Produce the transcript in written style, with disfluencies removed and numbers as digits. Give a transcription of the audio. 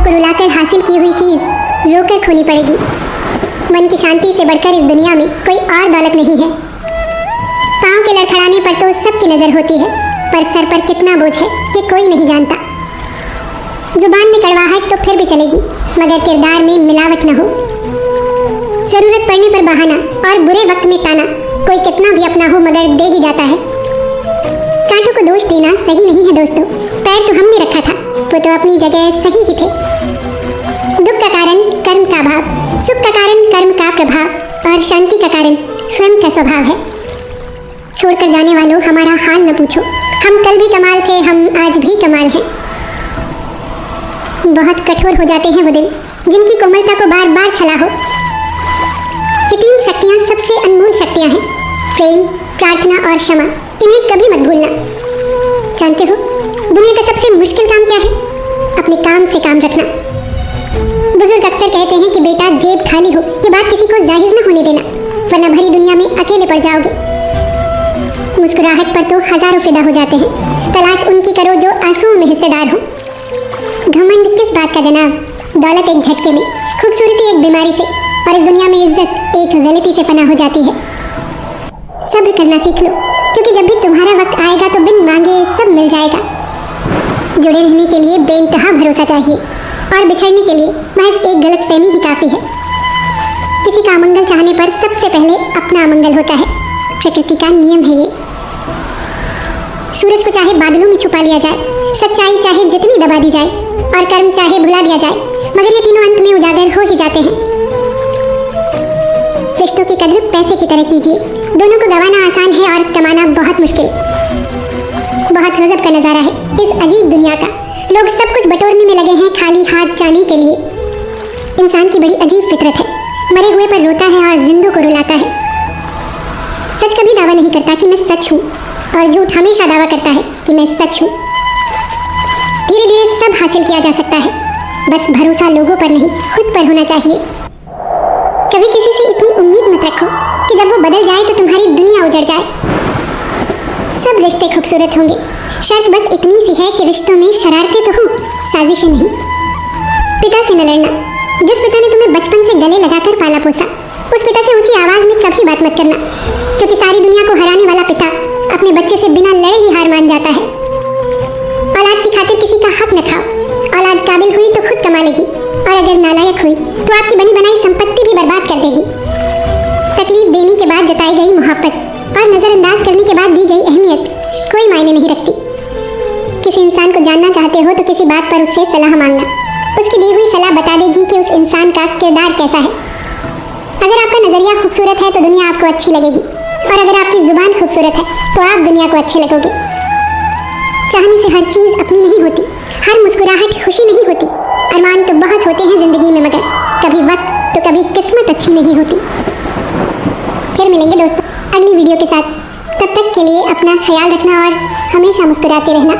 को रुलाकर हासिल की हुई चीज रोकर खोनी पड़ेगी। मन की शांति से बढ़कर इस दुनिया में कोई और दौलत नहीं है। पाँव के लड़खड़ाने पर तो सबकी नजर होती है, पर सर पर कितना बोझ है ये कोई नहीं जानता। जुबान में कड़वाहट तो फिर भी चलेगी, मगर किरदार में मिलावट न हो। जरूरत पड़ने पर बहाना और बुरे वक्त में ताना कोई कितना भी अपना हो मगर दे ही जाता है। कांटों को दोष देना सही नहीं है दोस्तों। पैर तो हमने रखा था, वो तो अपनी जगह सही ही थे। दुख का कारण कर्म का भाव, सुख का कारण कर्म का प्रभाव और शांति का कारण स्वयं का स्वभाव है। छोड़कर जाने वालों हमारा हाल न पूछो, हम कल भी कमाल थे, हम आज भी कमाल हैं। बहुत कठोर हो जाते हैं वो दिल जिनकी कोमलता को बार बार छला हो। ये तीन शक्तियाँ सबसे अनमोल शक्तियाँ हैं, प्रेम, प्रार्थना और क्षमा। इन्हें कभी मत भूलना। जानते हो दुनिया का सबसे मुश्किल काम क्या है? अपने काम से काम रखना। बुजुर्ग अक्सर कहते हैं कि बेटा जेब खाली हो ये बात किसी को जाहिर न होने देना, वरना भरी दुनिया में अकेले पड़ जाओगे। मुस्कुराहट पर तो हजारों फिदा हो जाते हैं, तलाश उनकी करो जो आंसुओं में हिस्सेदार हो। घमंड किस बात का जनाब, दौलत एक झटके में, खूबसूरती एक बीमारी से, और इस दुनिया में इज्जत एक गलती से फना हो जाती है। सब्र करना सीख लो, क्योंकि जब भी तुम्हारा वक्त आएगा तो बिन मांगे सब मिल जाएगा। जुड़े रहने के लिए बेइंतहा भरोसा चाहिए और बिछड़ने के लिए महज एक गलतफहमी ही काफ़ी है। किसी का अमंगल चाहने पर सबसे पहले अपना अमंगल होता है, प्रकृति का नियम है ये। सूरज को चाहे बादलों में छुपा लिया जाए, सच्चाई चाहे जितनी दबा दी जाए और कर्म चाहे भुला दिया जाए, मगर ये तीनों अंत में उजागर हो ही जाते हैं। रिश्तों की कदर पैसे की तरह कीजिए, दोनों को गंवाना आसान है और कमाना बहुत मुश्किल। बहुत गजब का नज़ारा है इस अजीब दुनिया का। लोग सब कुछ बटोरने में लगे हैं खाली हाथ जाने के लिए। इंसान की बड़ी अजीब फितरत है, मरे हुए पर रोता है और जिंदों को रुलाता है। सच कभी दावा नहीं करता कि मैं सच हूँ, और झूठ हमेशा दावा करता है कि मैं सच हूँ। धीरे धीरे सब हासिल किया जा सकता है, बस भरोसा लोगों पर नहीं खुद पर होना चाहिए। कभी किसी से इतनी उम्मीद मत रखो कि जब वो बदल जाए तो तुम्हारी दुनिया उजड़ जाए। सब रिश्ते खूबसूरत होंगे, शर्त बस इतनी सी है कि रिश्तों में शरारतें तो हों, साजिशें नहीं। पिता से न लड़ना। जिस पिता ने तुम्हें बचपन से गले लगाकर पाला पोसा, उस पिता से ऊंची आवाज में कभी बात मत करना, क्योंकि सारी दुनिया को हराने वाला पिता अपने बच्चे से बिना लड़े ही हार मान जाता है। औलाद की खातिर किसी का हक न खाओ। औलाद काबिल हुई तो खुद कमा लेगी, और अगर नालायक हुई तो आपकी बनी बनाई संपत्ति भी बर्बाद कर देगी। तकलीफ देने के बाद जताई गई मोहब्बत और नजरअंदाज करने के बाद दी गई अहमियत कोई मायने नहीं रखती। किसी इंसान को जानना चाहते हो तो किसी बात पर उससे सलाह मांगना, उसकी दी हुई सलाह बता देगी कि उस इंसान का किरदार कैसा है। अगर आपका नजरिया खूबसूरत है तो दुनिया आपको अच्छी लगेगी, और अगर आपकी जुबान खूबसूरत है तो आप दुनिया को अच्छे लगोगे। चाहने से हर चीज अपनी नहीं होती, हर मुस्कुराहट खुशी नहीं होती। अरमान तो बहुत होते हैं जिंदगी में, मगर कभी वक्त तो कभी किस्मत अच्छी नहीं होती। फिर मिलेंगे दोस्तों अगली वीडियो के साथ। तब तक के लिए अपना ख्याल रखना और हमेशा मुस्कुराते रहना।